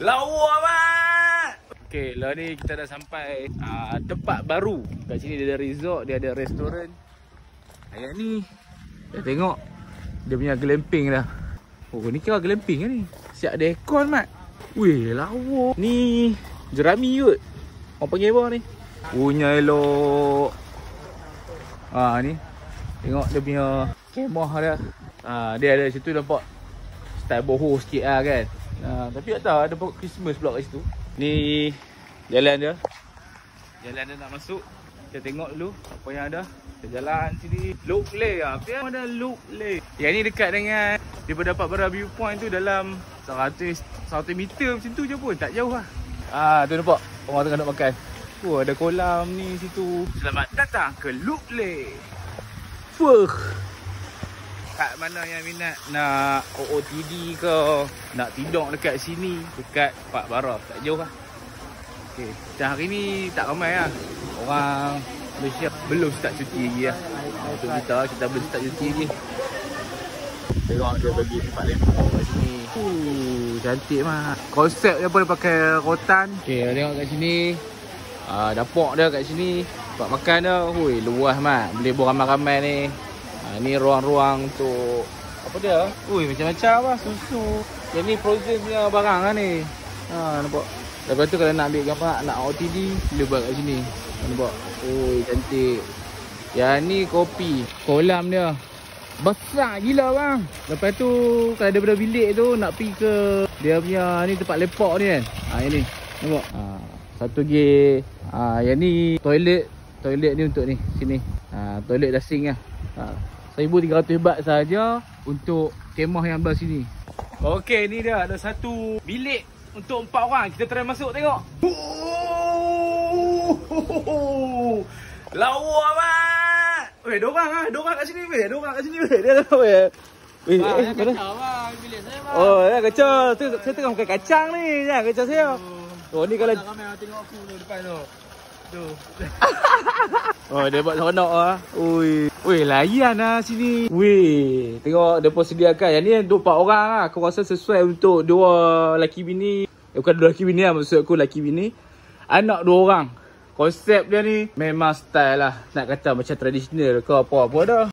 Lawa mat. Okay, lah ni kita dah sampai tempat baru. Kat sini dia ada resort, dia ada restoran. Ayat ni dah tengok dia punya glamping dah. Oh, ni kira glamping kan ni. Siap ada aircon mat. Weh, lawa. Ni jerami kot. Orang panggil apa ni? Punya elok. Ni. Tengok dia punya kemah dia. Dia ada situ nampak style boho sikit lah kan. Tapi tak tahu ada pokok Christmas pula kat situ. Ni jalan dia. Jalan dia nak masuk. Kita tengok dulu apa yang ada. Kita jalan sini. Look Lake lah. Apa ada Look Lake? Yang ni dekat dengan dia dapat berapa viewpoint tu dalam 100 meter macam tu je pun. Tak jauh lah. Tu nampak orang tengah nak makan. Ada kolam ni situ. Selamat datang ke Look Lake. Fuh. Kat mana yang minat nak OOTD ke, nak tidur dekat sini, dekat Pak Barah, tak jauh lah. Okay. Macam hari ni tak ramai lah. Orang Malaysia belum start cuti lagi lah. Untuk kita belum start cuti lagi. Tengok dia bagi tempat lempar kat sini. Cantik mah. Konsep dia pun dia pakai rotan. Okay, tengok kat sini. Dapur dia kat sini. Tempat makan dia. Luas mat. Boleh beramai-ramai ni. Ni ruang-ruang untuk apa dia? Macam-macam lah. Susu. Yang ni frozen punya barang lah ni. Nampak. Lepas tu kalau nak ambil gambar, nak OTD, boleh buat kat sini. Nampak. Cantik. Yang ni kopi. Kolam dia besar gila bang. Lepas tu kalau daripada bilik tu nak pergi ke dia punya ni tempat lepak ni kan. Yang ni. Nampak. Satu lagi. Yang ni toilet. Toilet ni untuk ni. Sini. Toilet dah sink lah. 1,300 baht saja untuk kemah yang belah sini. Okey, ni dia ada satu bilik untuk 4 orang. Kita try masuk tengok. Lawa mat. Dorang kat sini weh. Dia tahu weh. Jangan kacau bang, bilik saya bang. Jangan kacau. Saya tengah makan kacang ni. Jangan kacau saya. Ni kalau ramai orang tengok aku tu depan tu. Dia buat seronok lah. Layan lah sini. Tengok dia pun sediakan. Yang ni 24 orang lah. Aku rasa sesuai untuk 2 lelaki bini. Bukan 2 lelaki bini lah. Maksud aku lelaki bini. Anak 2 orang. Konsep dia ni memang style lah. Nak kata macam tradisional ke apa-apa dah.